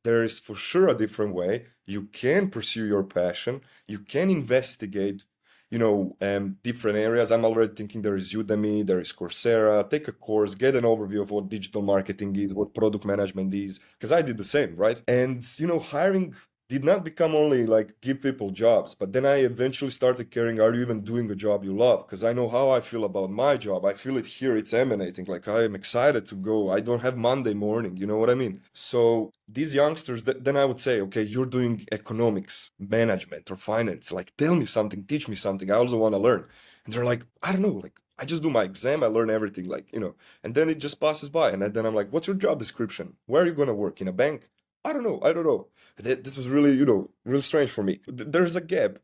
there is for sure a different way. You can pursue your passion. You can investigate, different areas. I'm already thinking there is Udemy, there is Coursera. Take a course, get an overview of what digital marketing is, what product management is, because I did the same, right? And, hiring did not become only like give people jobs, but then I eventually started caring, are you even doing a job you love? Because I know how I feel about my job. I feel it here, it's emanating. Like I am excited to go. I don't have Monday morning, you know what I mean? So these youngsters, then I would say, okay, you're doing economics, management, or finance. Like tell me something, teach me something. I also want to learn. And they're like, I don't know, like I just do my exam, I learn everything, like, and then it just passes by. And then I'm like, what's your job description? Where are you going to work? In a bank? I don't know. This was really, real strange for me. There's a gap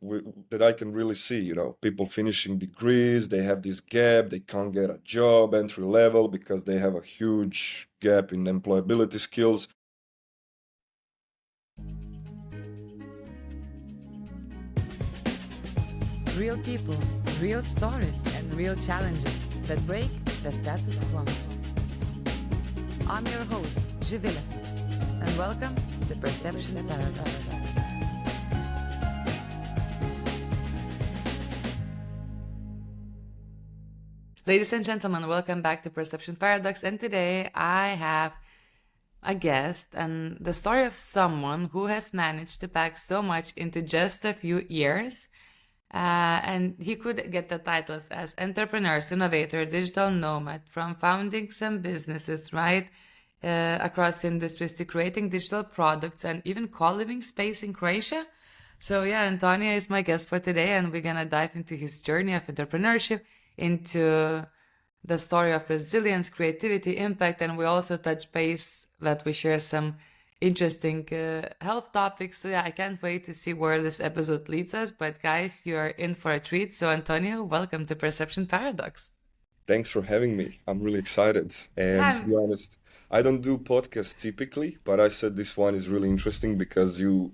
that I can really see, people finishing degrees, they have this gap, they can't get a job, entry level, because they have a huge gap in employability skills. Real people, real stories, and real challenges that break the status quo. I'm your host, Živile, and welcome to Perception Paradox. Ladies and gentlemen, welcome back to Perception Paradox, and today I have a guest and the story of someone who has managed to pack so much into just a few years. And he could get the titles as entrepreneur, innovator, digital nomad, from founding some businesses, right, across industries to creating digital products and even coliving space in Croatia. So yeah, Antonio is my guest for today, and we're gonna dive into his journey of entrepreneurship, into the story of resilience, creativity, impact, and we also touch base that we share some interesting health topics. So yeah, I can't wait to see where this episode leads us. But guys, you are in for a treat. So Antonio, welcome to Perception Paradox. Thanks for having me. I'm really excited. And to Yeah, be honest, I don't do podcasts typically, but I said this one is really interesting because you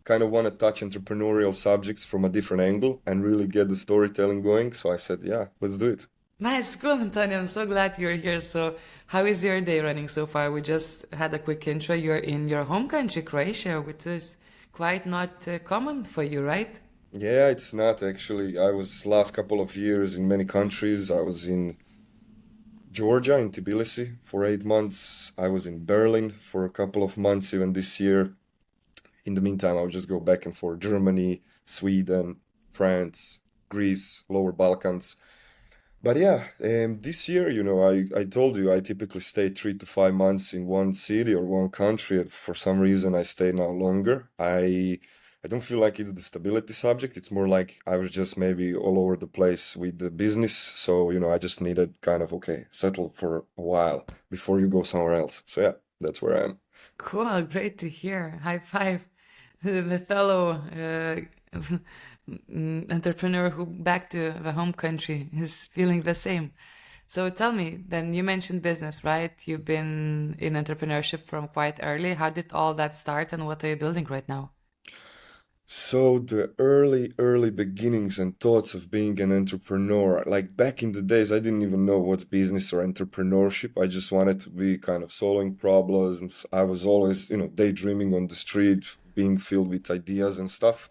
kind of want to touch entrepreneurial subjects from a different angle and really get the storytelling going. So I said, yeah, let's do it. nice, cool, Antonio. I'm so glad you're here. So how is your day running so far? We just had a quick intro. You're in your home country, Croatia, which is quite not common for you, right? Yeah, it's not actually. I was last couple of years in many countries. I was in Georgia, in Tbilisi for 8 months. I was in Berlin for a couple of months, even this year. In the meantime, I would just go back and forth Germany, Sweden, France, Greece, Lower Balkans. But yeah, this year, I told you I typically stay 3 to 5 months in one city or one country. And for some reason, I stay now longer. I don't feel like it's the stability subject. It's more like I was just maybe all over the place with the business. So, I just needed kind of, okay, settle for a while before you go somewhere else. So yeah, that's where I am. Cool, great to hear. High five. The fellow entrepreneur who back to the home country is feeling the same. So tell me, then you mentioned business, right? You've been in entrepreneurship from quite early. How did all that start and what are you building right now? So the early beginnings and thoughts of being an entrepreneur, like back in the days, I didn't even know what's business or entrepreneurship. I just wanted to be kind of solving problems. I was always, daydreaming on the street, being filled with ideas and stuff.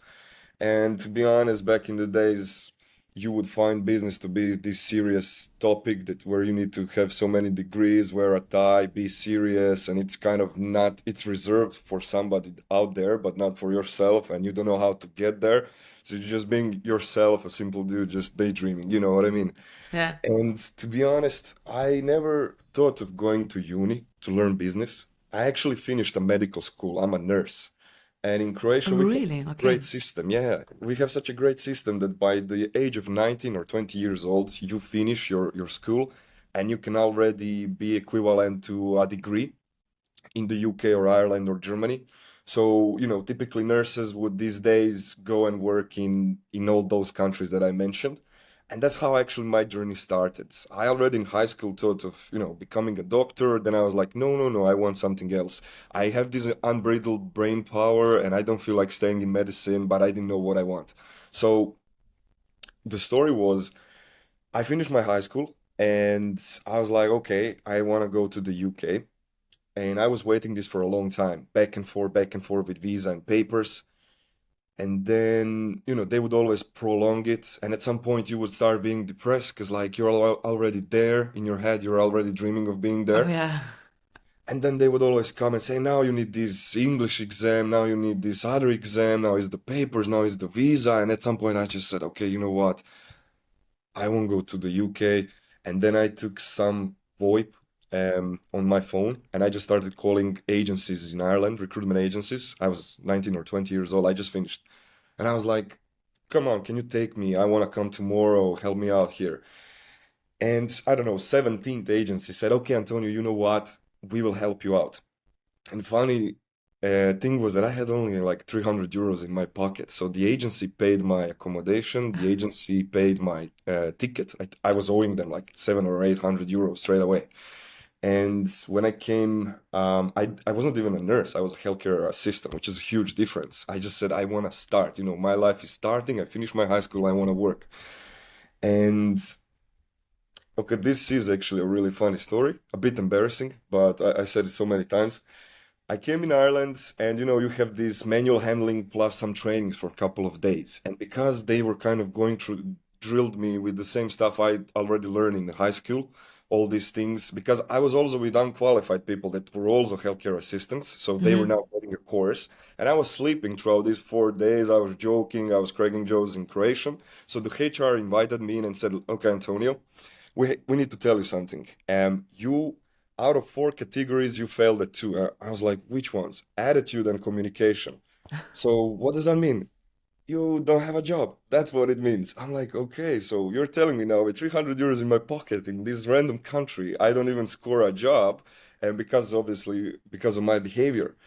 And to be honest, back in the days, you would find business to be this serious topic that where you need to have so many degrees, wear a tie, be serious, and it's kind of not, it's reserved for somebody out there, but not for yourself, and you don't know how to get there. So you're just being yourself, a simple dude, just daydreaming, you know what I mean? Yeah. And to be honest, I never thought of going to uni to learn business. I actually finished a medical school. I'm a nurse. And in Oh, Croatia, we have really? a Okay. great system. Yeah, we have such a great system that by the age of 19 or 20 years old, you finish your school and you can already be equivalent to a degree in the UK or Ireland or Germany. So, typically nurses would these days go and work in all those countries that I mentioned. And that's how actually my journey started. I already in high school thought of, becoming a doctor. Then I was like, no, no, no, I want something else. I have this unbridled brain power and I don't feel like staying in medicine, but I didn't know what I want. So the story was I finished my high school and I was like, okay, I want to go to the UK. and I was waiting this for a long time, back and forth with visa and papers. And then, they would always prolong it. And at some point you would start being depressed because like you're already there in your head, you're already dreaming of being Oh there. yeah. And then they would always come and say, now you need this English exam, now you need this other exam, now is the papers, now is the visa. And at some point I just said, okay, you know what? I won't go to the UK. And then I took some VoIP on my phone and I just started calling agencies in Ireland, recruitment agencies. I was 19 or 20 years old. I just finished. And I was like, come on, can you take me? I want to come tomorrow. Help me out here. And I don't know, 17th agency said, okay, Antonio, you know what? We will help you out. And funny thing was that I had only like 300 euros in my pocket. So the agency paid my accommodation, the agency paid my ticket. I was owing them like 700 or 800 euros straight away. And when I came, I wasn't even a nurse. I was a healthcare assistant, which is a huge difference. I just said, I want to start. My life is starting. I finished my high school. I want to work. And okay, this is actually a really funny story, a bit embarrassing, but I said it so many times. I came in Ireland and you have this manual handling plus some trainings for a couple of days. And because they were kind of going through, drilled me with the same stuff I already learned in the high school, all these things, because I was also with unqualified people that were also healthcare assistants. So they were Hmm. now getting a course. And I was sleeping throughout these 4 days. I was joking, I was cracking jokes in Croatian. So the HR invited me in and said, okay, Antonio, we need to tell you something. You out of 4 categories, you failed at two. I was like, which ones? Attitude and communication. So what does that mean? You don't have a job. That's what it means. I'm like, okay, so you're telling me now with 300 euros in my pocket in this random country, I don't even score a job, and obviously because of my behavior.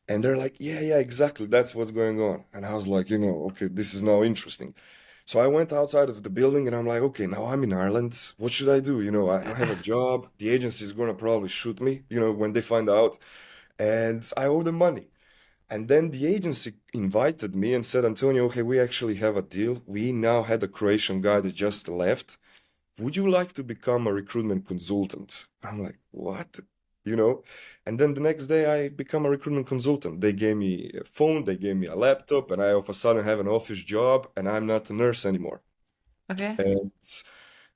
And they're like, yeah, yeah, exactly. That's what's going on. And I was like, okay, this is now interesting. So I went outside of the building and I'm like, okay, now I'm in Ireland. What should I do? I don't have a job. The agency is gonna probably shoot me, when they find out. And I owe them money. And then the agency invited me and said, Antonio, okay, we actually have a deal. We now had a Croatian guy that just left. Would you like to become a recruitment consultant? I'm like, what? You know? And then the next day I become a recruitment consultant. They gave me a phone, they gave me a laptop, and I all of a sudden have an office job and I'm not a nurse anymore. Okay. And,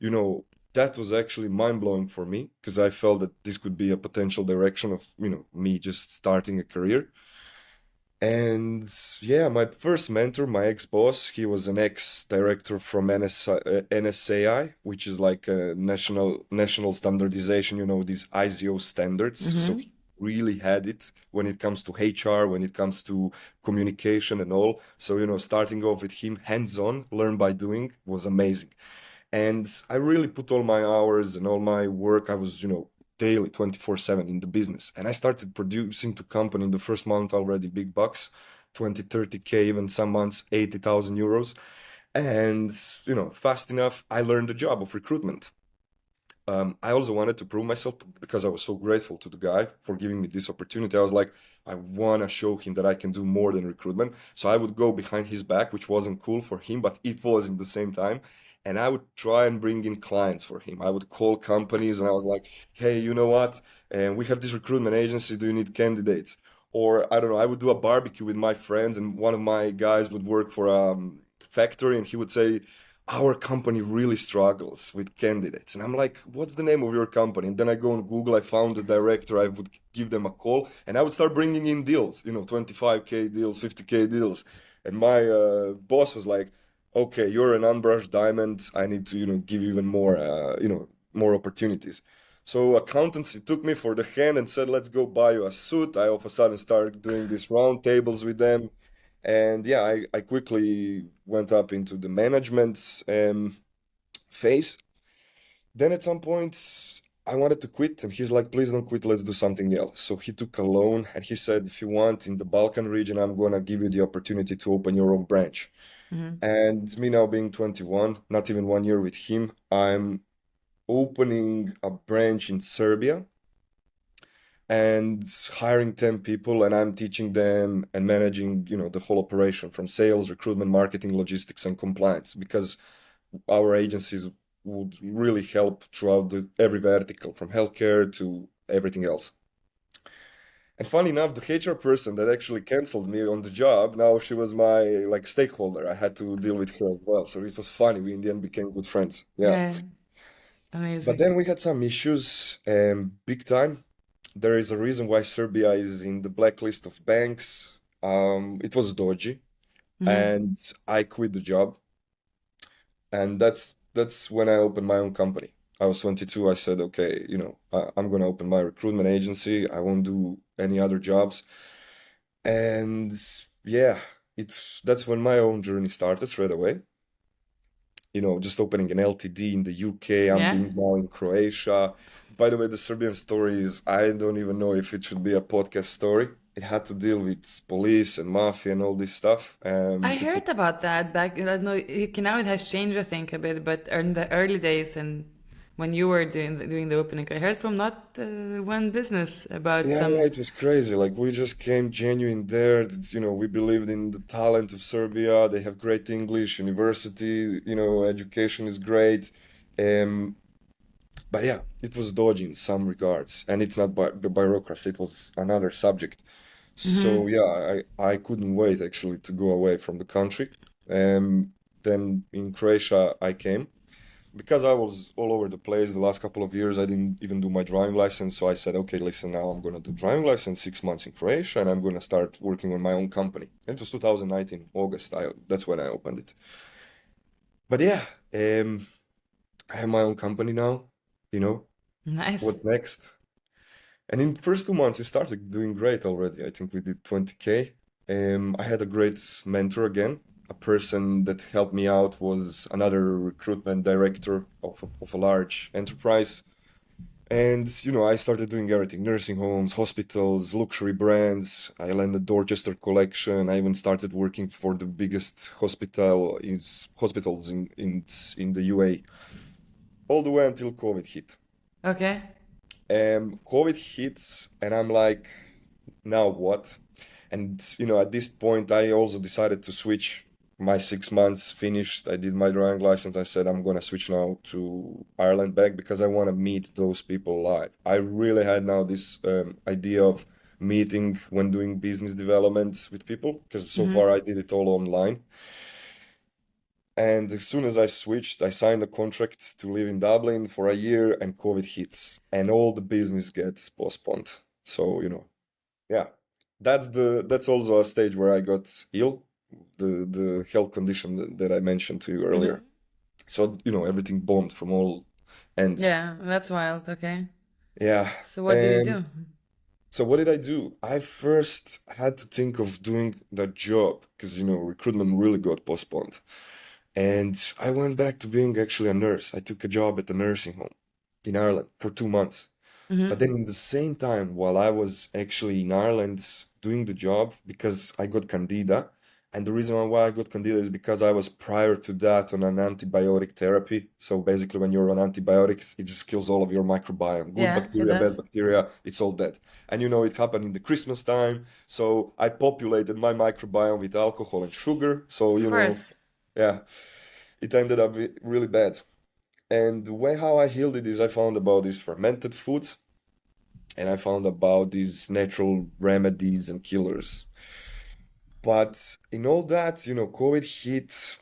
you know, that was actually mind-blowing for me because I felt that this could be a potential direction of, me just starting a career. And yeah, my first mentor, my ex-boss, he was an ex-director from NSAI, which is like a national standardization, these ISO standards. So Hmm. he really had it when it comes to HR, when it comes to communication and all. So, starting off with him hands-on, learn by doing was amazing. And I really put all my hours and all my work. I was, daily 24/7 in the business. And I started producing to company in the first month already big bucks, 20, 30K, even some months 80,000 euros. And, fast enough, I learned the job of recruitment. I also wanted to prove myself because I was so grateful to the guy for giving me this opportunity. I was like, I want to show him that I can do more than recruitment. So I would go behind his back, which wasn't cool for him, but it was in the same time. And I would try and bring in clients for him. I would call companies and I was like, hey, you know what? And we have this recruitment agency. Do you need candidates? Or I don't know, I would do a barbecue with my friends, and one of my guys would work for a factory and he would say, our company really struggles with candidates. And I'm like, what's the name of your company? And then I go on Google, I found the director, I would give them a call, and I would start bringing in deals, 25K deals, 50K deals. And my boss was like, okay, you're an unbrushed diamond. I need to, give you even more, more opportunities. So accountancy took me for the hand and said, let's go buy you a suit. I all of a sudden started doing these round tables with them. And yeah, I quickly went up into the management phase. Then at some point, I wanted to quit, and he's like, please don't quit, let's do something else. So he took a loan and he said, if you want, in the Balkan region, I'm gonna give you the opportunity to open your own branch. Hmm. And me now being 21, not even 1 year with him, I'm opening a branch in Serbia and hiring 10 people, and I'm teaching them and managing, the whole operation from sales, recruitment, marketing, logistics, and compliance, because our agencies would really help throughout every vertical from healthcare to everything else. And funny enough, the HR person that actually canceled me on the job, now she was my like stakeholder. I had to deal with her as well. So it was funny. We in the end became good friends. Yeah. Yeah, But amazing. then we had some issues, big time. There is a reason why Serbia is in the blacklist of banks. It was dodgy, Hmm. and I quit the job. And that's when I opened my own company. I was 22. I said, okay, I'm gonna open my recruitment agency. I won't do any other jobs. And yeah, that's when my own journey started straight away. Just opening an LTD in the UK. I'm Yeah. being now in Croatia. By the way, the Serbian story is, I don't even know if it should be a podcast story. It had to deal with police and mafia and all this stuff. I It's heard about that back. I don't know. Now it has changed, I think, a bit. But in the early days and when you were doing the opening, I heard from not one business about Yeah, some. yeah, it was crazy. Like we just came genuine there. We believed in the talent of Serbia. They have great English, university, education is great. Um, but yeah, it was dodgy in some regards, and it's not the bureaucracy. It was another subject. So Hmm. yeah, I couldn't wait actually to go away from the country. Then in Croatia I came because I was all over the place the last couple of years. I didn't even do my driving license, so I said, okay, listen, now I'm gonna do driving license 6 months in Croatia, and I'm gonna start working on my own company. It was 2019 August. That's when I opened it. But yeah, I have my own company now. You know Nice. what's next? And in the first 2 months, it started doing great already. I think we did 20K. I had a great mentor again. A person that helped me out was another recruitment director of a large enterprise. And, I started doing everything, nursing homes, hospitals, luxury brands. I landed Dorchester collection. I even started working for the biggest hospitals in the UA, all the way until COVID hit. Okay. COVID hits, and I'm like, now what? And at this point, I also decided to switch. My 6 months finished. I did my driving license. I said I'm gonna switch now to Ireland back because I want to meet those people live. I really had now this idea of meeting when doing business development with people because so Hmm. far I did it all online. And as soon as I switched, I signed a contract to live in Dublin for a year, and COVID hits, and all the business gets postponed. So, yeah, that's also a stage where I got ill, the health condition that I mentioned to you earlier. Hmm. So, everything bombed from all ends. Yeah, that's wild. Okay. Yeah. So what did you And do? so what did I do? I first had to think of doing that job because, recruitment really got postponed. And I went back to being actually a nurse. I took a job at a nursing home in Ireland for 2 months. But Hmm. then in the same time, while I was actually in Ireland doing the job, because I got candida, and the reason why I got candida is because I was prior to that on an antibiotic therapy. So basically, when you're on antibiotics, it just kills all of your microbiome. Good Yeah, it bacteria, bad does. bacteria, it's all dead. And it happened in the Christmas time. So I populated my microbiome with alcohol and sugar. So, Of course. yeah, it ended up really bad. And the way how I healed it is I found about these fermented foods and I found about these natural remedies and killers. But in all that, COVID hit.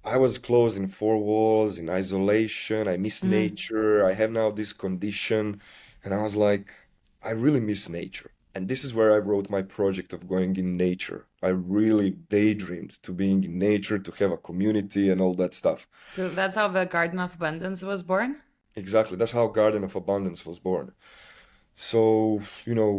I was closed in four walls, in isolation. I miss Hmm. nature. I have now this condition. And I was like, I really miss nature. And this is where I wrote my project of going in nature. I really daydreamed to being in nature, to have a community and all that stuff. So that's how the Garden of Abundance was born? Exactly. That's how Garden of Abundance was born. So,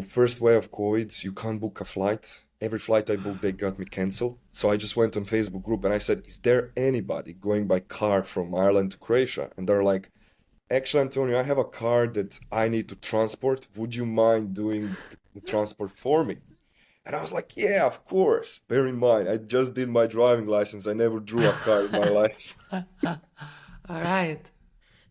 first wave of COVID, you can't book a flight. Every flight I booked, they got me canceled. So I just went on Facebook group and I said, is there anybody going by car from Ireland to Croatia? And they're like, actually, Antonio, I have a car that I need to transport. Would you mind doing the transport for me? And I was like, yeah, of course. Bear in mind, I just did my driving license. I never drew a car in my life. All right.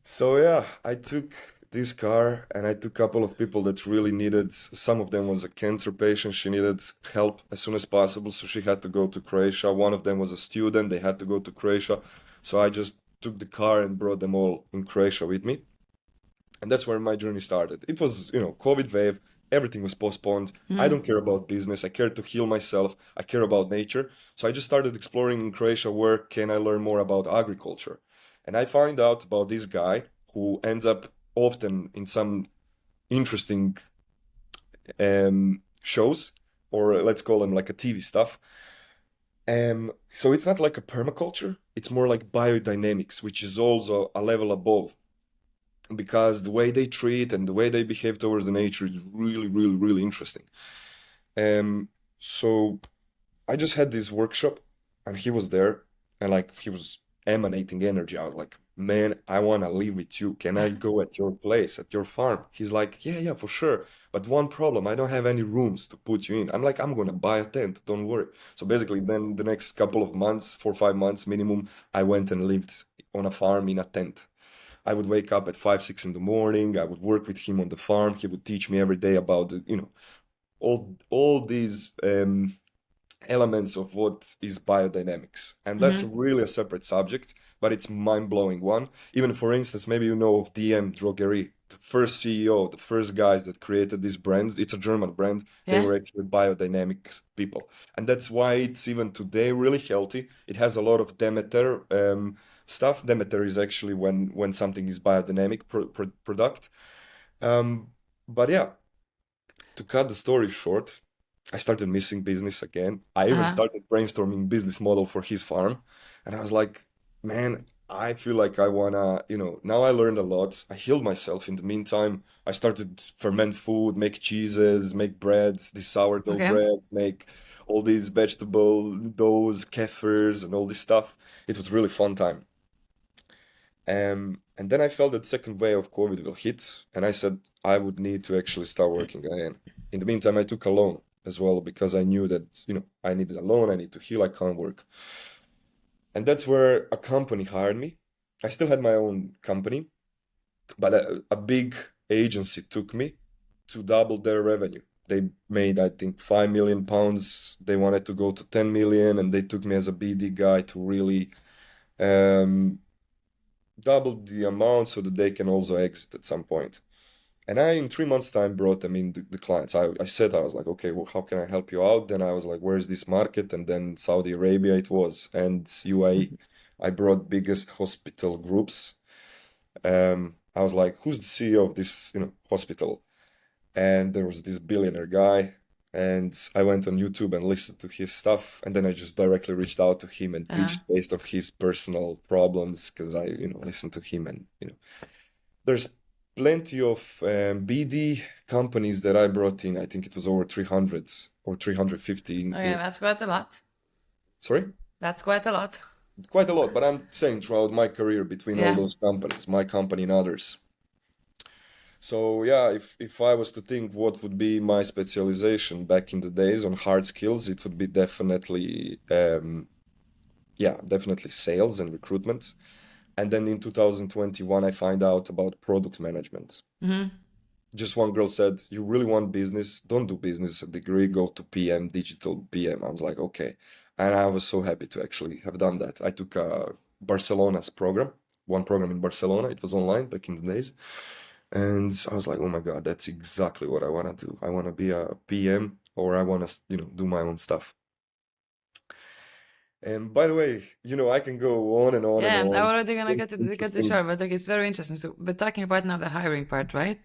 So yeah, I took this car and I took a couple of people that really needed, some of them was a cancer patient, she needed help as soon as possible, so she had to go to Croatia. One of them was a student, they had to go to Croatia. So I just took the car and brought them all in Croatia with me. And that's where my journey started. It was, COVID wave. everything was postponed. I don't care about business. I care to heal myself. I care about nature. So I just started exploring in Croatia where can I learn more about agriculture. And I find out about this guy who ends up often in some interesting shows, or let's call them like a TV stuff. So it's not like a permaculture, it's more like biodynamics, which is also a level above because the way they treat and the way they behave towards the nature is really, really, really interesting. So I just had this workshop and he was there and like he was emanating energy. I was like, man, I want to live with you. Can I go at your place, at your farm? He's like, yeah, yeah, for sure. But one problem, I don't have any rooms to put you in. I'm like, I'm gonna buy a tent, don't worry. So basically, then the next couple of months, 4 or 5 months minimum, I went and lived on a farm in a tent. I would wake up at 5, 6 in the morning. I would work with him on the farm. He would teach me every day about all these elements of what is biodynamics. And that's Mm-hmm. really a separate subject, but it's mind-blowing one. Even for instance, maybe you know of DM Drogerie, the first CEO, the first guys that created these brands. It's a German brand. They Yeah. were actually biodynamic people. And that's why it's even today really healthy. It has a lot of Demeter stuff. Demeter is actually when something is biodynamic product. Um, but yeah, to cut the story short, I started missing business again. I even Uh-huh. started brainstorming business model for his farm. And I was like, man, I feel like I wanna, now I learned a lot. I healed myself in the meantime. I started ferment food, make cheeses, make breads, this sourdough Okay. bread, make all these vegetable doughs, kefirs, and all this stuff. It was really fun time. And then I felt that second wave of COVID will hit, and I said I would need to actually start working again. In the meantime, I took a loan as well because I knew that, I needed a loan, I need to heal, I can't work. And that's where a company hired me. I still had my own company, but a big agency took me to double their revenue. They made, I think, £5 million. They wanted to go to 10 million, and they took me as a BD guy to really um, double the amount so that they can also exit at some point. And I, in 3 months' time, brought them in the clients. I said, I was like, okay, well, how can I help you out? Then I was like, where's this market? And then Saudi Arabia it was, and UAE. I brought biggest hospital groups. I was like, who's the CEO of this, hospital? And there was this billionaire guy. And I went on YouTube and listened to his stuff. And then I just directly reached out to him and Uh-huh. pitched based off his personal problems because I, listened to him and, there's plenty of BD companies that I brought in. I think it was over 300 or 350 Okay, that's quite a lot. sorry, That's quite a lot. quite a lot. But I'm saying throughout my career between all Yeah. those companies, my company and others. So yeah, if I was to think what would be my specialization back in the days on hard skills, it would be definitely definitely sales and recruitment. And then in 2021, I find out about product management. Mm-hmm. Just one girl said, "You really want business? Don't do business degree, go to PM, digital PM." I was like, okay. And I was so happy to actually have done that. I took Barcelona's program, one program in Barcelona. It was online back in the days. And I was like, oh my God, that's exactly what I want to do. I want to be a PM or I want to, do my own stuff. And by the way, I can go on and on and Yeah, I'm on. already gonna get to Interesting. short, but like it's very interesting. So, but talking about now the hiring part, right?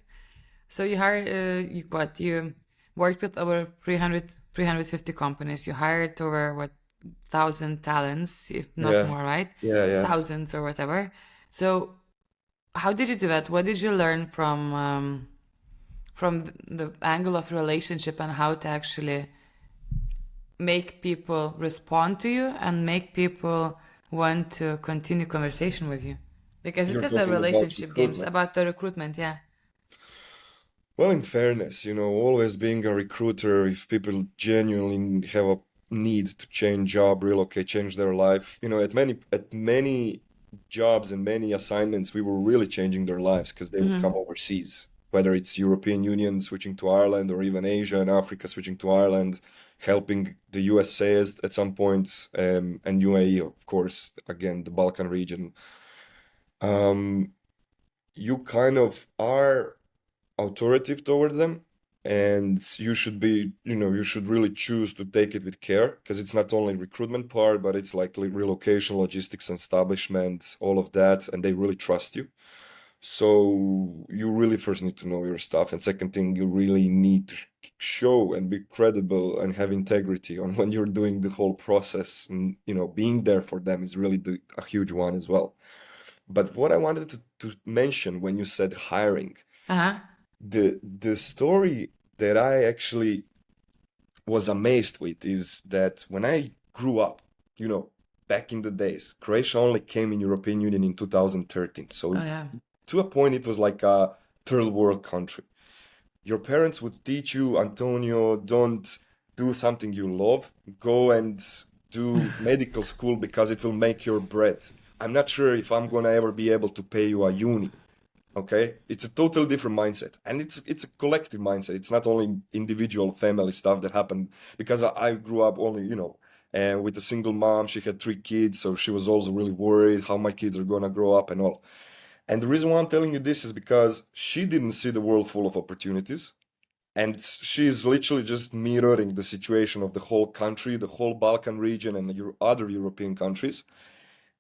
So you hired, you worked with over 350 companies. You hired over what 1,000 talents, if not Yeah. more, right? Yeah. Yeah. Thousands or whatever. So how did you do that? What did you learn from the angle of relationship and how to actually make people respond to you and make people want to continue conversation with you? Because it You're is a talking about relationship games recruitment. about the recruitment, yeah. Well, in fairness, always being a recruiter, if people genuinely have a need to change job, relocate, change their life, at many jobs and many assignments, we were really changing their lives because they would Mm-hmm. come overseas, whether it's European Union switching to Ireland or even Asia and Africa switching to Ireland, helping the USA at some point, and UAE, of course, again, the Balkan region. Um, you kind of are authoritative towards them, and you should be, you should really choose to take it with care, because it's not only recruitment part, but it's like relocation, logistics, establishment, all of that, and they really trust you. So you really first need to know your stuff, and second thing, you really need to show and be credible and have integrity on when you're doing the whole process, and being there for them is really a huge one as well. But what I wanted to mention when you said hiring, Uh-huh. the story that I actually was amazed with is that when I grew up, back in the days, Croatia only came in European Union in 2013. So Oh yeah. to a point, it was like a third world country. Your parents would teach you, Antonio, don't do something you love. Go and do medical school because it will make your bread. I'm not sure if I'm gonna ever be able to pay you a uni. Okay, it's a totally different mindset, and it's a collective mindset. It's not only individual family stuff that happened, because I grew up only, with a single mom. She had 3 kids, so she was also really worried how my kids are gonna grow up and all. And the reason why I'm telling you this is because she didn't see the world full of opportunities, and she's literally just mirroring the situation of the whole country, the whole Balkan region, and your other European countries.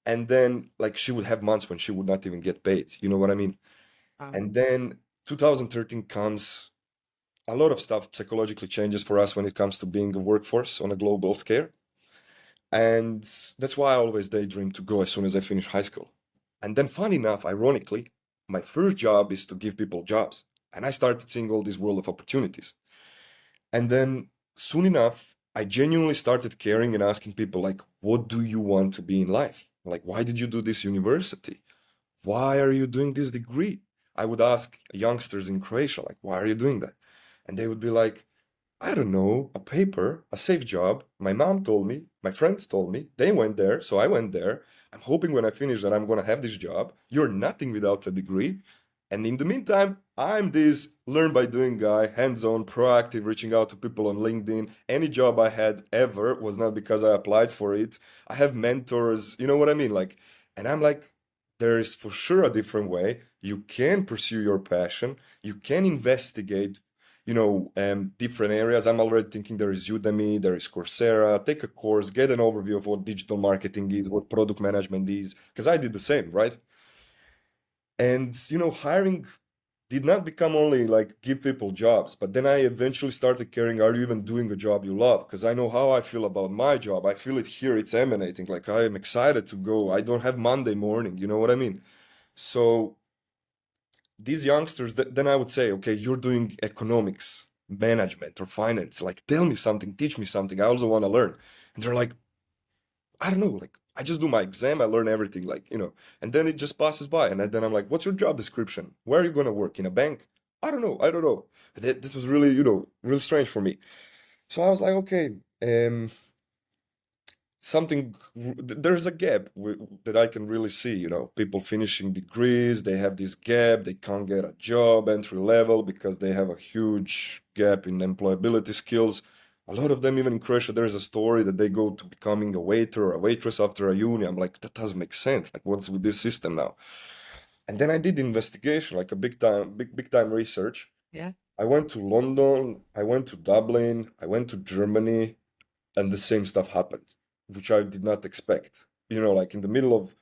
And then, like, she would have months when she would not even get paid. You know what I mean? Um, And then 2013 comes, a lot of stuff psychologically changes for us when it comes to being a workforce on a global scale. And that's why I always daydream to go as soon as I finish high school. And then, funny enough, ironically, my first job is to give people jobs. And I started seeing all this world of opportunities. And then, soon enough, I genuinely started caring and asking people, like, what do you want to be in life? Like, why did you do this university? Why are you doing this degree? I would ask youngsters in Croatia, like, why are you doing that? And they would be like, I don't know, a paper, a safe job. My mom told me, my friends told me, they went there, so I went there. I'm hoping when I finish that I'm gonna have this job. You're nothing without a degree. And in the meantime, I'm this learn by doing guy, hands-on, proactive, reaching out to people on LinkedIn. Any job I had ever was not because I applied for it. I have mentors, you know what I mean? Like, and I'm like, there is for sure a different way. You can pursue your passion. You can investigate, different areas. I'm already thinking there is Udemy, there is Coursera. Take a course, get an overview of what digital marketing is, what product management is, because I did the same, right? And hiring did not become only like give people jobs, but then I eventually started caring, are you even doing a job you love? Because I know how I feel about my job. I feel it here, it's emanating. Like I am excited to go. I don't have Monday morning, you know what I mean? So these youngsters, then I would say, okay, you're doing economics, management, or finance. Like, tell me something, teach me something. I also want to learn. And they're like, I don't know, like, I just do my exam, I learn everything, like, and then it just passes by. And then I'm like, what's your job description? Where are you going to work? In a bank? I don't know. This was really, really strange for me. So I was like, okay, there's a gap that I can really see, people finishing degrees, they have this gap, they can't get a job entry level because they have a huge gap in employability skills. A lot of them, even in Croatia, there's a story that they go to becoming a waiter or a waitress after a uni. I'm like, that doesn't make sense. Like, what's with this system now? And then I did investigation, like a big time research. yeah. I went to London, I went to Dublin, I went to Germany, and the same stuff happened, which I did not expect. Like in the middle of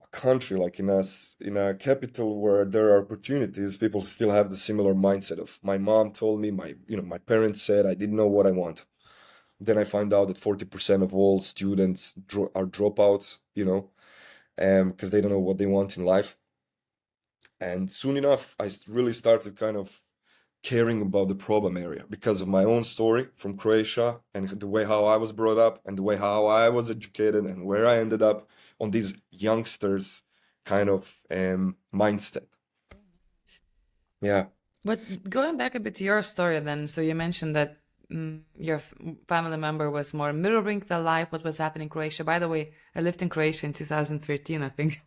a country, like in a capital where there are opportunities, people still have the similar mindset of my mom told me, my parents said, I didn't know what I want. Then I find out that 40% of all students are dropouts, because they don't know what they want in life. And soon enough, I really started kind of caring about the problem area because of my own story from Croatia and the way how I was brought up and the way how I was educated and where I ended up on these youngsters kind of mindset. Yeah. But going back a bit to your story then, so you mentioned that your family member was more mirroring the life, what was happening in Croatia. By the way, I lived in Croatia in 2013, I think.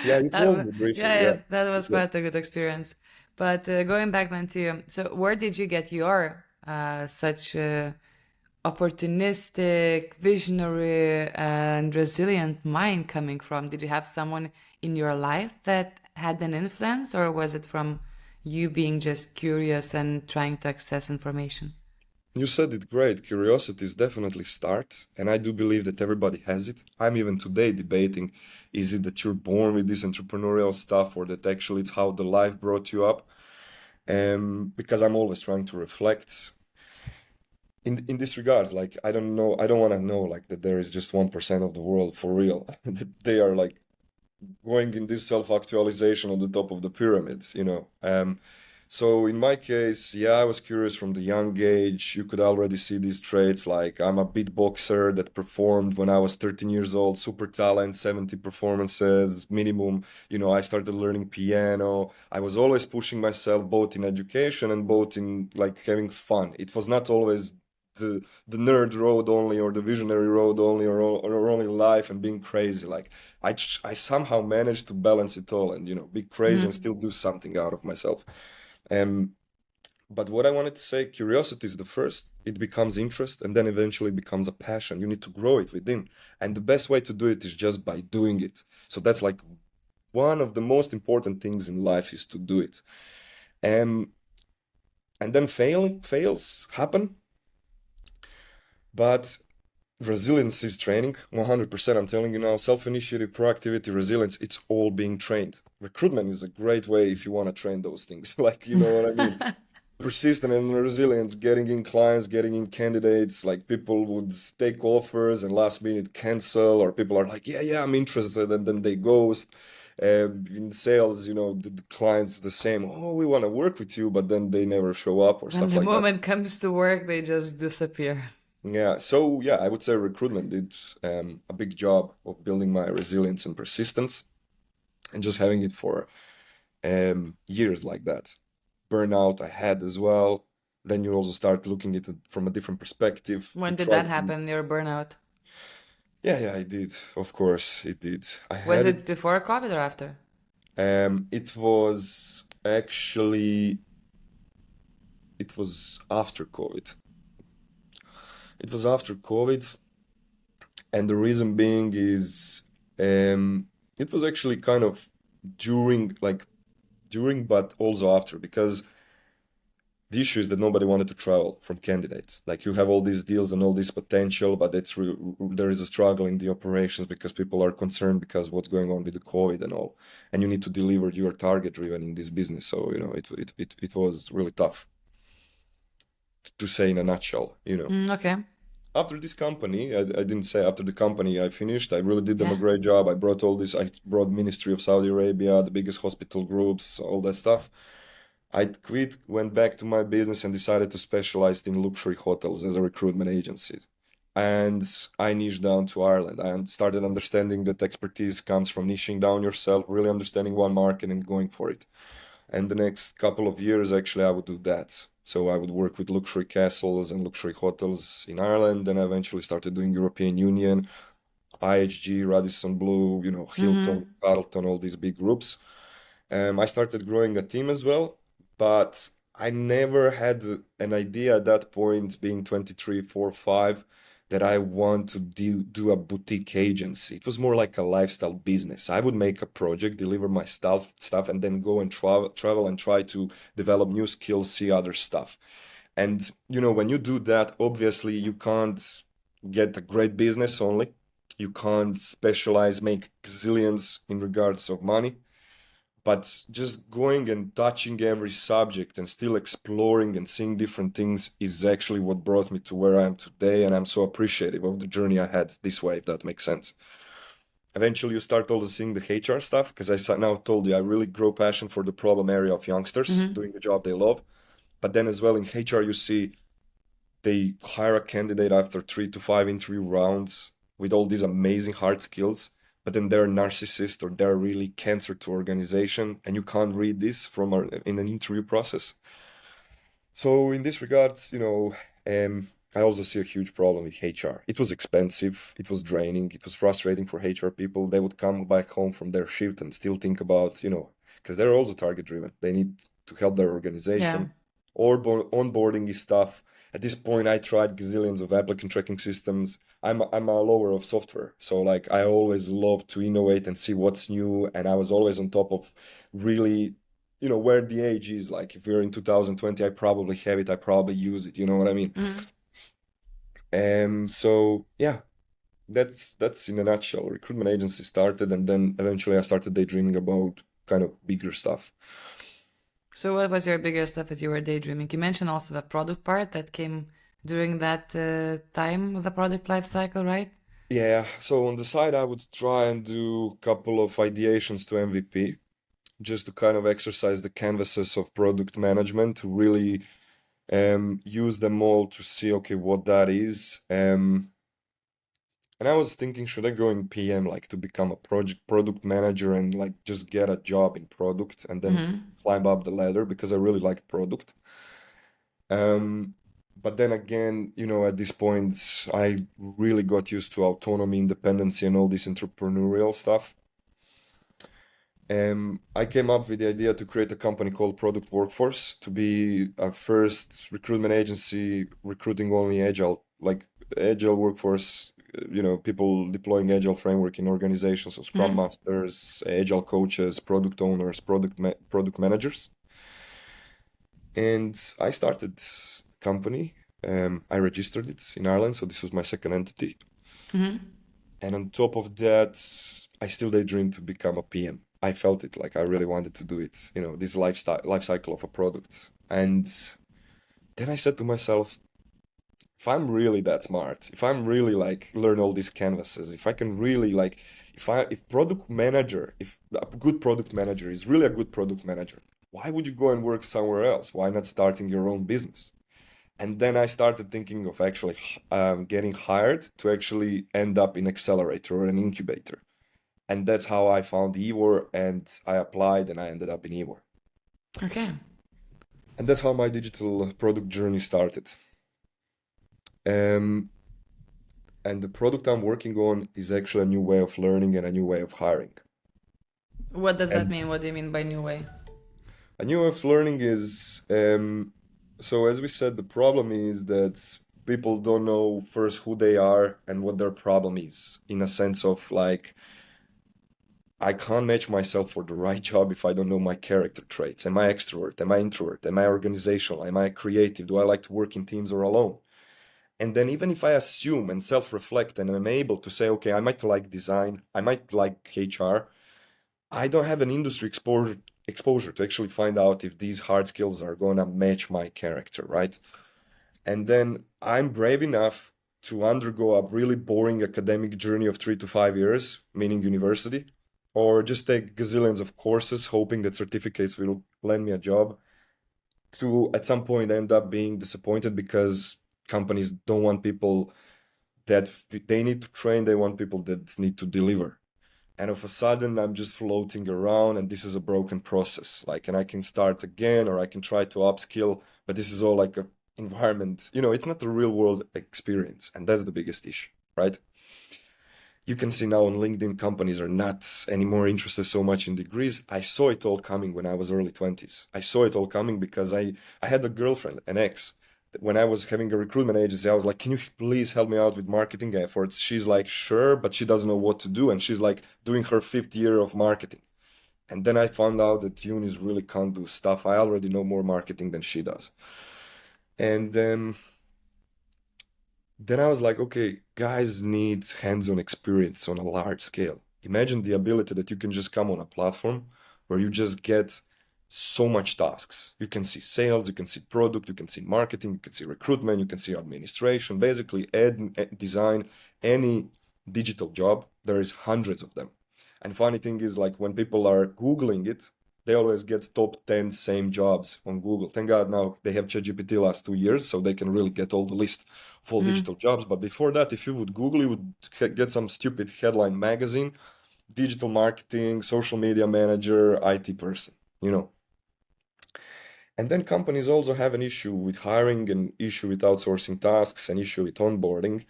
Yeah, you told me briefly. Yeah, Yeah. yeah, that was Yeah. quite a good experience. But going back then to, so where did you get your such opportunistic, visionary, and resilient mind coming from? Did you have someone in your life that had an influence, or was it from you being just curious and trying to access information? You said it great. Curiosity is definitely start, and I do believe that everybody has it. I'm even today debating, is it that you're born with this entrepreneurial stuff, or that actually it's how the life brought you up? Because I'm always trying to reflect in this regards. Like I don't know, I don't want to know like that there is just 1% of the world for real. That they are like going in this self-actualization on the top of the pyramids, you know. So in my case, yeah, I was curious from the young age. You could already see these traits. Like I'm a beatboxer that performed when I was 13 years old, super talent, 70 performances minimum. You know, I started learning piano. I was always pushing myself both in education and both in like having fun. It was not always the nerd road only, or the visionary road only, or only life and being crazy. Like I somehow managed to balance it all and, you know, be crazy and still do something out of myself. Um, but what I wanted to say, curiosity is the first, it becomes interest, and then eventually becomes a passion. You need to grow it within. And the best way to do it is just by doing it. So that's like one of the most important things in life is to do it. Um, and then fails happen, but resilience is training. 100%. I'm telling you now, self-initiative, proactivity, resilience, it's all being trained. Recruitment is a great way if you want to train those things. Like, you know what I mean? Persistence and resilience, getting in clients, getting in candidates. Like people would take offers and last minute cancel, or people are like, yeah, I'm interested, and then they ghost. In sales, you know, the clients the same. Oh, we want to work with you, but then they never show up or When stuff the like that. moment comes to work, they just disappear. Yeah, so yeah, I would say recruitment did a big job of building my resilience and persistence, and just having it for years like that. Burnout I had as well. Then you also start looking at it from a different perspective. You When did try that to, happen, your burnout? yeah, I did. Of course, it did. I Was had it it. before COVID or after? It was actually, it was after COVID. It was after COVID, and the reason being is, it was actually kind of during, like during, but also after, because the issue is that nobody wanted to travel from candidates. Like you have all these deals and all this potential, but there is a struggle in the operations because people are concerned because what's going on with the COVID and all, and you need to deliver your target driven in this business. So you know, it was really tough to say in a nutshell. You know, Okay. after this company, I didn't say after the company I finished. I really did them a Yeah. great job. I brought all this. I brought Ministry of Saudi Arabia, the biggest hospital groups, all that stuff. I quit, went back to my business, and decided to specialize in luxury hotels as a recruitment agency. And I niched down to Ireland. I started understanding that expertise comes from niching down yourself, really understanding one market and going for it. And the next couple of years, actually, I would do that. So I would work with luxury castles and luxury hotels in Ireland. Then I eventually started doing European Union, IHG, Radisson Blue, you know, Hilton, Mm-hmm. Carlton, all these big groups. I started growing a team as well, but I never had an idea at that point, being 23, 4, 5, that I want to do a boutique agency. It was more like a lifestyle business. I would make a project, deliver my stuff, and then go and travel and try to develop new skills, see other stuff. And you know, when you do that, obviously you can't get a great business only. You can't specialize, make zillions in regards of money, but just going and touching every subject and still exploring and seeing different things is actually what brought me to where I am today. And I'm so appreciative of the journey I had this way, if that makes sense. Eventually, you start also seeing the HR stuff, because now told you I really grow passion for the problem area of youngsters Mm-hmm. doing the job they love. But then as well in HR, you see they hire a candidate after 3 to 5 interview rounds with all these amazing hard skills, but then they're a narcissist or they're really cancer to organization, and you can't read this from in an interview process. So in this regards, you know, I also see a huge problem with HR. It was expensive, it was draining, it was frustrating for HR people. They would come back home from their shift and still think about, you know, because they're also target driven. They need to help their Yeah. organization. Or onboarding is tough. At this point, I tried gazillions of applicant tracking systems. I'm a lover of software, so like I always love to innovate and see what's new, and I was always on top of really where the age is. Like if we're in 2020, I probably have it, I probably use it, you know what I mean? Mhm. So yeah, that's in a nutshell. Recruitment agency started, and then eventually I started daydreaming about kind of bigger stuff. So what was your bigger stuff that you were daydreaming? You mentioned also the product part that came during that time of the product life cycle, right? Yeah, so on the side, I would try and do a couple of ideations to MVP, just to kind of exercise the canvases of product management, to really use them all to see, okay, what that is. And I was thinking, should I go in PM, like to become a product manager and like just get a job in product and then Mm-hmm. climb up the ladder because I really like product. Um, but then again, at this point, I really got used to autonomy, independency, and all this entrepreneurial stuff. I came up with the idea to create a company called Product Workforce to be a first recruitment agency recruiting only agile, like agile workforce, people deploying agile framework in organizations, so Scrum Mm-hmm. Masters, agile coaches, product owners, product managers. And I started the company. I registered it in Ireland, so this was my second entity. Mm-hmm. And on top of that, I still daydreamed to become a PM. I felt it like I really wanted to do it, this life cycle of a product. And then I said to myself, if I'm really that smart, if I'm really like learn all these canvases, if I can really like, if product manager, if a good product manager is really a good product manager, why would you go and work somewhere else? Why not starting your own business? And then I started thinking of actually getting hired to actually end up in accelerator or an incubator. And that's how I found EWOR, and I applied and I ended up in EWOR. Okay. And that's how my digital product journey started. Um, and the product I'm working on is actually a new way of learning and a new way of hiring. What does that And mean? What do you mean by new way? a new way of learning is, so as we said, the problem is that people don't know first who they are and what their problem is, in a sense of like, I can't match myself for the right job if I don't know my character traits. Am I extrovert? Am I introvert? Am I organizational? Am I creative? Do I like to work in teams or alone? And then even if I assume and self-reflect and I'm able to say, okay, I might like design, I might like HR, I don't have an industry exposure to actually find out if these hard skills are gonna match my character, right? And then I'm brave enough to undergo a really boring academic journey of 3 to 5 years, meaning university, or just take gazillions of courses, hoping that certificates will land me a job, to at some point end up being disappointed because companies don't want people that they need to train, they want people that need to deliver. And of a sudden, I'm just floating around, and this is a broken process. Like, and I can start again, or I can try to upskill, but this is all like a environment. It's not the real world experience, and that's the biggest issue, right? You can see now on LinkedIn, companies are not anymore interested so much in degrees. I saw it all coming when I was early 20s. I saw it all coming because I had a girlfriend, an ex. When I was having a recruitment agency, I was like, can you please help me out with marketing efforts? She's like, sure, but she doesn't know what to do. And she's like doing her fifth year of marketing. And then I found out that unis really can't do stuff. I already know more marketing than she does. And then I was like, okay, guys need hands-on experience on a large scale. Imagine the ability that you can just come on a platform where you just get so much tasks. You can see sales, you can see product, you can see marketing, you can see recruitment, you can see administration, basically design, any digital job. There is hundreds of them. And funny thing is, like when people are Googling it, they always get top 10 same jobs on Google. Thank God now they have ChatGPT last 2 years, so they can really get all the list of all Mm-hmm. digital jobs. But before that, if you would Google, you would get some stupid headline magazine, digital marketing, social media manager, IT person, you know. And then companies also have an issue with hiring, an issue with outsourcing tasks, an issue with onboarding.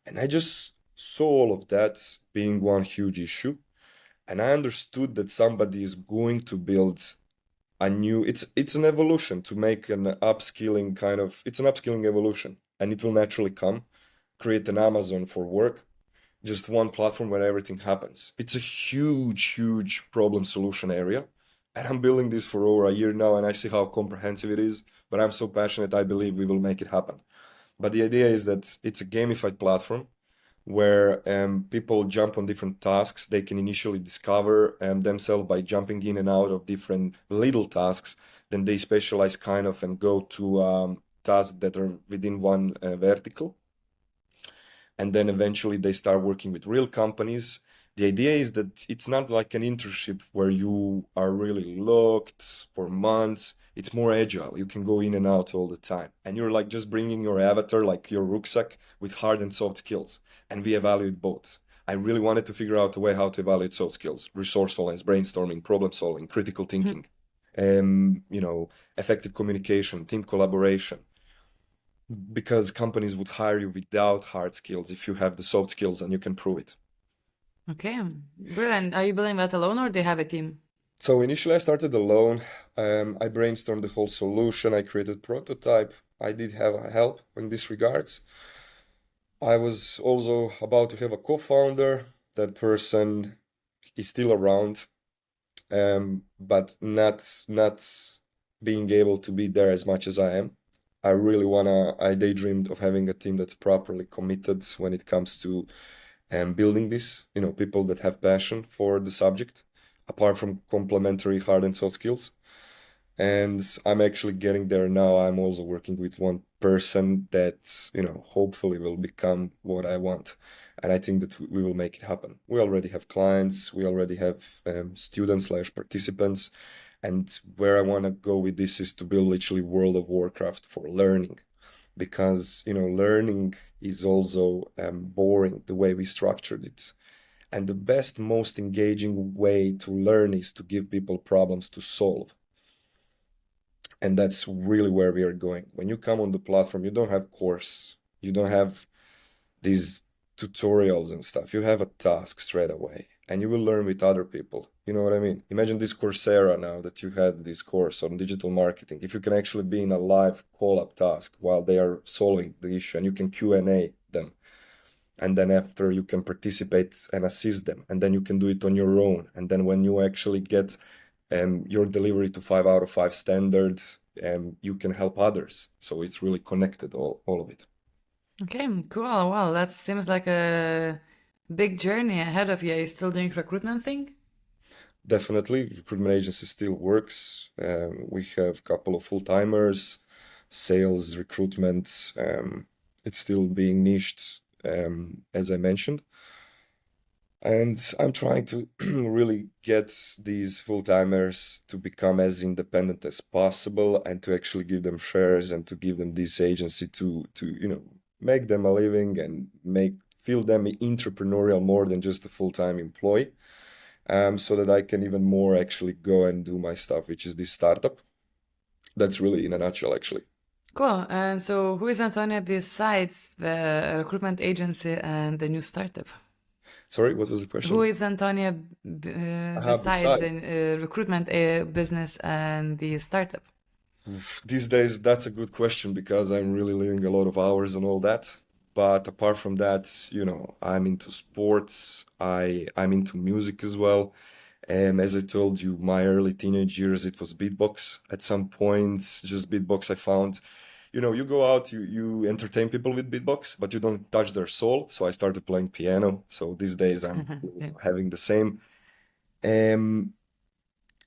And I just saw all of that being one huge issue. And I understood that somebody is going to build a new, it's an evolution to make an upskilling kind of, it's an upskilling evolution, and it will naturally come. Create an Amazon for work, just one platform where everything happens. It's a huge, huge problem solution area, And I'm building this for over a year now, and I see how comprehensive it is. But I'm so passionate, I believe we will make it happen. But the idea is that it's a gamified platform where people jump on different tasks. They can initially discover themselves by jumping in and out of different little tasks. Then they specialize kind of and go to tasks that are within one vertical. And then eventually they start working with real companies. The idea is that it's not like an internship where you are really locked for months. It's more agile. You can go in and out all the time. And you're like just bringing your avatar, like your rucksack, with hard and soft skills. And we evaluate both. I really wanted to figure out a way how to evaluate soft skills, resourcefulness, brainstorming, problem solving, critical thinking, you know, effective communication, team collaboration, because companies would hire you without hard skills if you have the soft skills and you can prove it. Okay, brilliant. Are you building that alone or do you have a team? So initially I started alone. I brainstormed the whole solution. I created prototype. I did have help in this regards. I was also about to have a co-founder. That person is still around, but not being able to be there as much as I am. I daydreamed of having a team that's properly committed when it comes to building this, you know, people that have passion for the subject, apart from complementary hard and soft skills. And I'm actually getting there now. I'm also working with one person that, you know, hopefully will become what I want. And I think that we will make it happen. We already have clients, we already have students slash participants. And where I want to go with this is to build literally World of Warcraft for learning. Because, you know, learning is also boring the way we structured it. And the best, most engaging way to learn is to give people problems to solve. And that's really where we are going. When you come on the platform, you don't have course, you don't have these tutorials and stuff. You have a task straight away, and you will learn with other people. You know what I mean? Imagine this Coursera now that you had this course on digital marketing. If you can actually be in a live call-up task while they are solving the issue, and you can Q&A them, and then after you can participate and assist them, and then you can do it on your own. And then when you actually get your delivery to 5 out of 5 standards, you can help others. So it's really connected, all of it. Okay, cool. Well, that seems like a big journey ahead of you. Are you still doing recruitment thing? Definitely, recruitment agency still works. We have a couple of full-timers, sales, recruitment. It's still being niched, as I mentioned. And I'm trying to really get these full-timers to become as independent as possible and to actually give them shares and to give them this agency to you know, make them a living and feel them entrepreneurial more than just a full-time employee. So that I can even more actually go and do my stuff, which is this startup. That's really in a nutshell, actually. Cool. And so, who is Antonio besides the recruitment agency and the new startup? Sorry, what was the Who question? is Antonio besides Besides. the recruitment business and the startup? These days, that's a good question because I'm really living a lot of hours and all that. But apart from that, you know, I'm into sports. I'm into music as well. As I told you, my early teenage years, it was beatbox. At some point, just beatbox I found. You know, you go out, you entertain people with beatbox, but you don't touch their soul. So I started playing piano. So these days I'm Okay. having the same. Um,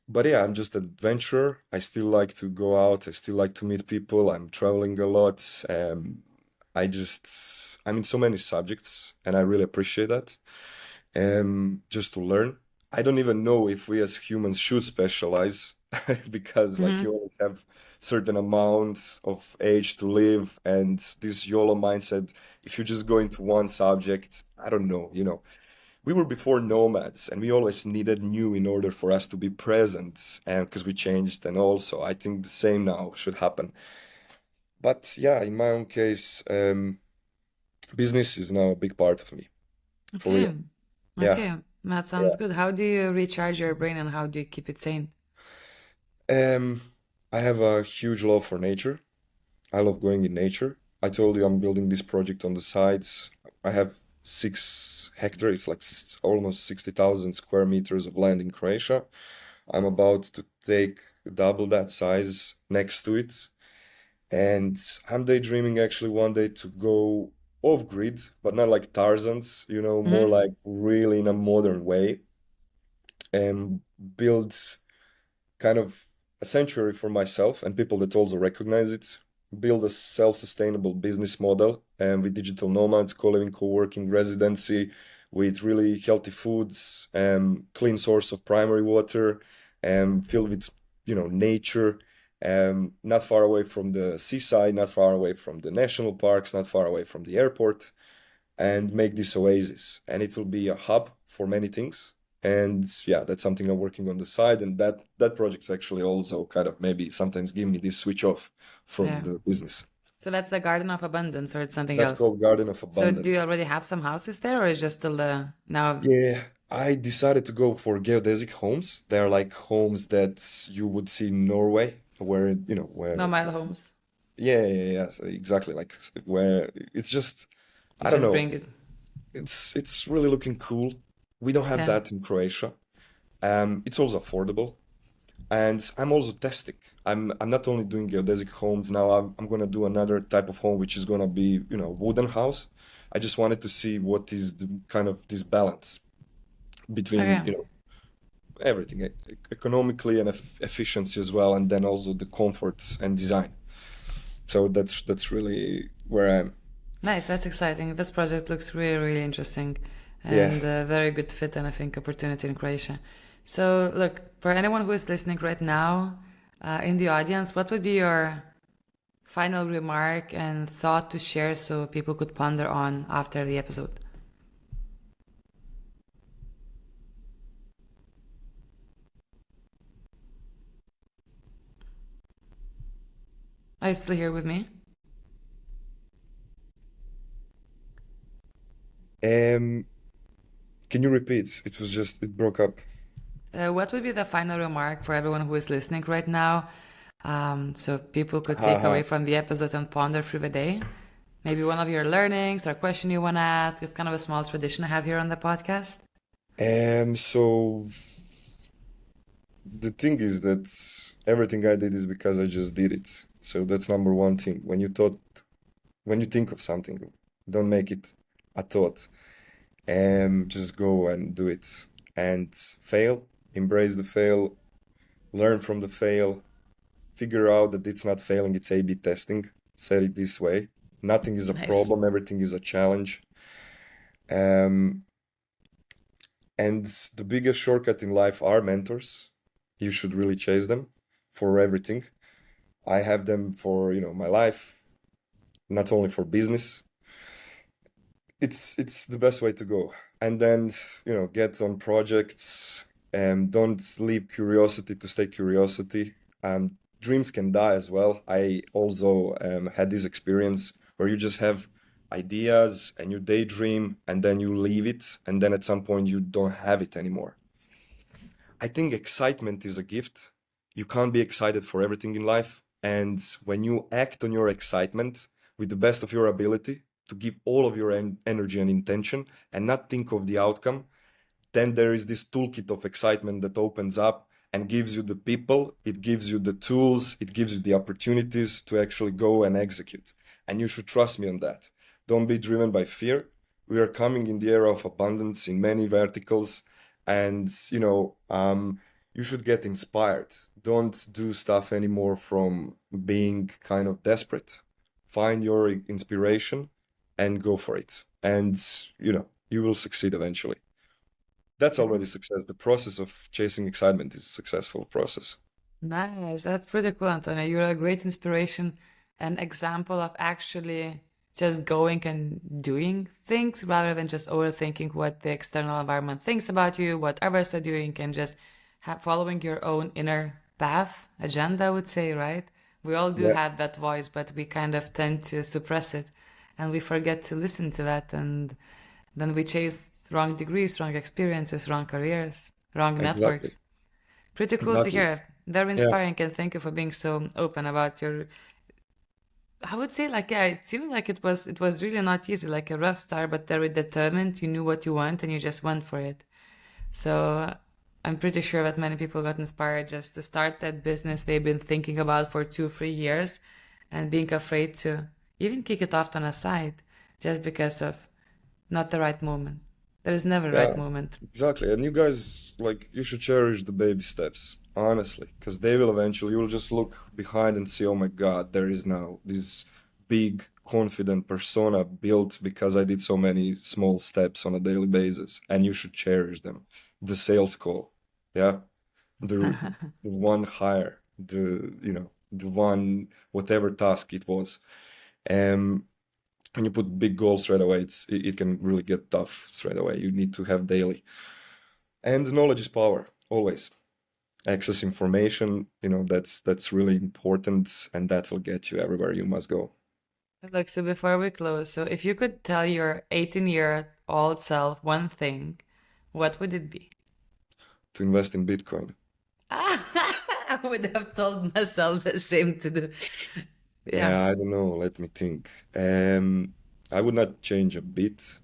but yeah, I'm just an adventurer. I still like to go out. I still like to meet people. I'm traveling a lot. I'm in so many subjects, and I really appreciate that. Just to learn. I don't even know if we as humans should specialize because like Hmm. you only have certain amounts of age to live, and this YOLO mindset, if you just go into one subject, I don't know, you know. We were before nomads and we always needed new in order for us to be present and because we changed, and also I think the same now should happen. But yeah, in my own case, business is now a big part of me, for Okay. real. Yeah. Okay. That sounds Yeah. good. How do you recharge your brain and how do you keep it sane? Um, I have a huge love for nature. I love going in nature. I told you I'm building this project on the sides. I have 6 hectares, it's like almost 60,000 square meters of land in Croatia. I'm about to take double that size next to it. And I'm daydreaming actually one day to go off grid, but not like Tarzan's, more Hmm. like really in a modern way, and build kind of a sanctuary for myself and people that also recognize it, build a self-sustainable business model and with digital nomads, co-living, co-working, residency, with really healthy foods, clean source of primary water, filled with nature, not far away from the seaside, not far away from the national parks, not far away from the airport, and make this oasis. And it will be a hub for many things. And yeah, that's something I'm working on the side. And that project's actually also kind of maybe sometimes give me this switch off from Yeah. the business. So that's the Garden of Abundance, or it's something That's else? called Garden of So do you Abundance. already have some houses there, or is just still the now Yeah, I decided to go for geodesic homes. They're like homes that you would see in Norway, where, no where, mile homes? yeah, yeah, yeah, so exactly. Like where it's just, You I don't just know, bring it. it's really looking cool. We don't have Yeah. that in Croatia. It's also affordable, and I'm also testing. I'm not only doing geodesic homes now. I'm gonna do another type of home, which is gonna be wooden house. I just wanted to see what is the kind of this balance between Okay. everything, economically and efficiency as well, and then also the comforts and design. So that's really where I am. Nice. That's exciting. This project looks really, really interesting Yeah. and a very good fit and I think opportunity in Croatia. So look, for anyone who is listening right now in the audience, what would be your final remark and thought to share so people could ponder on after the episode? Are you still here with me? Um, can you repeat? It broke up. What would be the final remark for everyone who is listening right now? So people could take away Haha. from the episode and ponder through the day. Maybe one of your learnings or a question you want to ask. It's kind of a small tradition I have here on the podcast. So the thing is that everything I did is because I just did it. So that's number one thing. When you think of something, don't make it a thought. Just go and do it and fail, embrace the fail, learn from the fail, figure out that it's not failing, it's A/B testing. Said it this way. Nothing is a Nice. problem, everything is a challenge. Um, and the biggest shortcut in life are mentors. You should really chase them for everything. I have them for, my life, not only for business. It's the best way to go. And then, get on projects and don't leave curiosity to stay curiosity. Dreams can die as well. I also had this experience where you just have ideas and you daydream and then you leave it, and then at some point you don't have it anymore. I think excitement is a gift. You can't be excited for everything in life. And when you act on your excitement with the best of your ability to give all of your energy and intention and not think of the outcome, then there is this toolkit of excitement that opens up and gives you the people, it gives you the tools, it gives you the opportunities to actually go and execute. And you should trust me on that. Don't be driven by fear. We are coming in the era of abundance in many verticals, and you should get inspired. Don't do stuff anymore from being kind of desperate. Find your inspiration and go for it. And you will succeed eventually. That's already success. The process of chasing excitement is a successful process. Nice. That's pretty cool, Antonio. You're a great inspiration and example of actually just going and doing things rather than just overthinking what the external environment thinks about you, what others are doing, and just following your own inner path, agenda, I would say, right? We all do Yeah, have that voice, but we kind of tend to suppress it and we forget to listen to that. And then we chase wrong degrees, wrong experiences, wrong careers, wrong exactly. networks. Pretty cool to Exactly. hear. Very Yeah. inspiring, and thank you for being so open about your. I would say, like, yeah, it seemed like it was really not easy, like a rough start, but very determined. You knew what you want, and you just went for it. So I'm pretty sure that many people got inspired just to start that business they've been thinking about for 2, 3 years and being afraid to even kick it off on a side just because of not the right moment. There is never a right Yeah, moment. exactly. And you guys, like, you should cherish the baby steps, honestly, because they will eventually, you will just look behind and see, oh my God, there is now this big, confident persona built because I did so many small steps on a daily basis, and you should cherish them. The sales call, yeah, the one hire, the one whatever task it was. Um, when you put big goals straight away, it can really get tough straight away. You need to have daily. And knowledge is power, always. Access information, that's really important, and that will get you everywhere you must go. Look, so before we close, so if you could tell your 18-year-old self one thing, what would it be? To invest in Bitcoin. I would have told myself the same to do. Yeah. Yeah, I don't know. Let me think. I would not change a bit,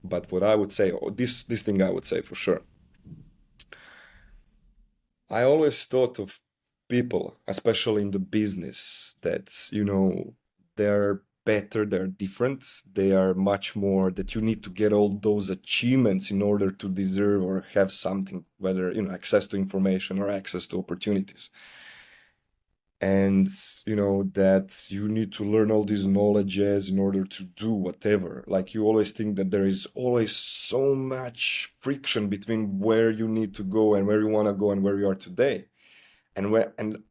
but what I would say, this thing I would say for sure. I always thought of people, especially in the business, that, they're better, they're different, they are much more that you need to get all those achievements in order to deserve or have something, whether, access to information or access to opportunities. And, that you need to learn all these knowledges in order to do whatever. Like you always think that there is always so much friction between where you need to go and where you want to go and where you are today. And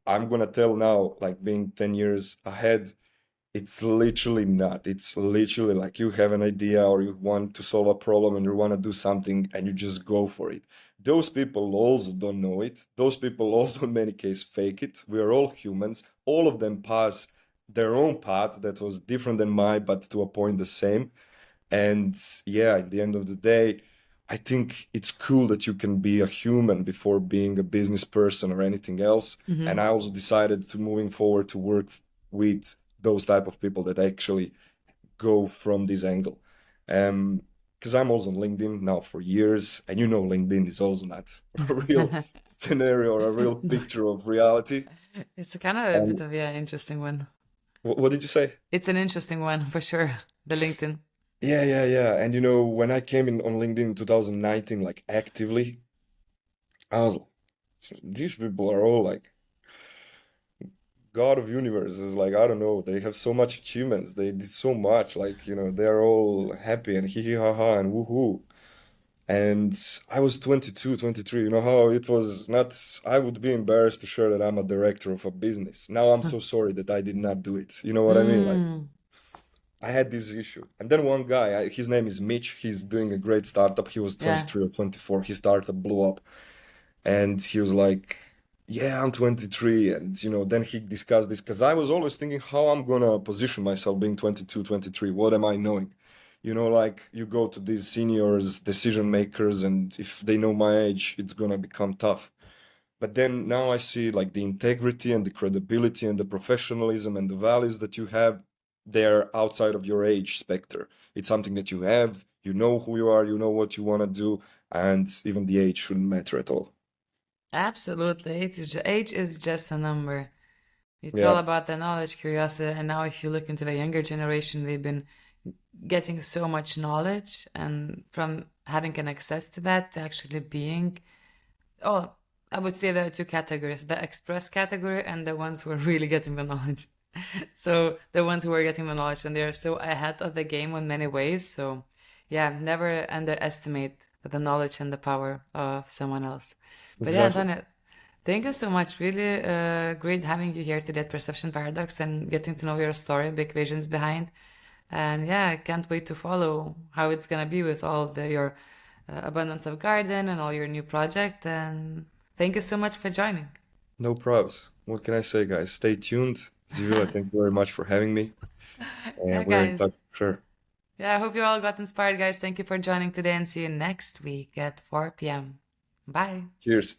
I'm gonna tell now, like being 10 years ahead, it's literally not. It's literally like you have an idea or you want to solve a problem and you want to do something and you just go for it. Those people also don't know it. Those people also, in many cases, fake it. We are all humans. All of them pass their own path that was different than mine, but to a point the same. And yeah, at the end of the day, I think it's cool that you can be a human before being a business person or anything else. And Hmm. I also decided to moving forward to work with those type of people that actually go from this angle. Because I'm also on LinkedIn now for years, and LinkedIn is also not a real scenario or a real picture of reality. It's a kind of a bit And of, yeah, interesting one. what did you say? It's an interesting one for sure. The LinkedIn. Yeah, yeah, yeah. And when I came in on LinkedIn in 2019, like actively, I was like, these people are all like God of universe is like, I don't know, they have so much achievements. They did so much, like, they're all happy and hee hee ha ha and woohoo. And I was 22, 23. You know how it was not, I would be embarrassed to share that I'm a director of a business. Now I'm so sorry that I did not do it. You know what I mean? Like, Mm, I had this issue. And then one guy, his name is Mitch. He's doing a great startup. He was yeah. 23 or 24. His startup blew up. And he was like, yeah, I'm 23. And, then he discussed this because I was always thinking how I'm going to position myself being 22, 23. What am I knowing? Like you go to these seniors, decision makers, and if they know my age, it's going to become tough. But then now I see like the integrity and the credibility and the professionalism and the values that you have, they're outside of your age specter. It's something that you have, you know who you are, you know what you want to do, and even the age shouldn't matter at all. Absolutely. Age is just a number. It's all Yeah, about the knowledge, curiosity. And now, if you look into the younger generation, they've been getting so much knowledge, and from having an access to that to actually being, oh, I would say there are two categories: the express category and the ones who are really getting the knowledge. So, the ones who are getting the knowledge, and they're so ahead of the game in many ways. So, yeah, never underestimate the knowledge and the power of someone else. But yeah, exactly. Antonio, thank you so much. Really great having you here today at Perception Paradox and getting to know your story, big visions behind. And yeah, I can't wait to follow how it's gonna be with all your abundance of garden and all your new project. And thank you so much for joining. No probs. What can I say, guys? Stay tuned. Zivila, thank you very much for having me. Yeah, And we're in guys. touch for sure. Yeah, I hope you all got inspired, guys. Thank you for joining today and see you next week at 4 p.m. Bye. Cheers.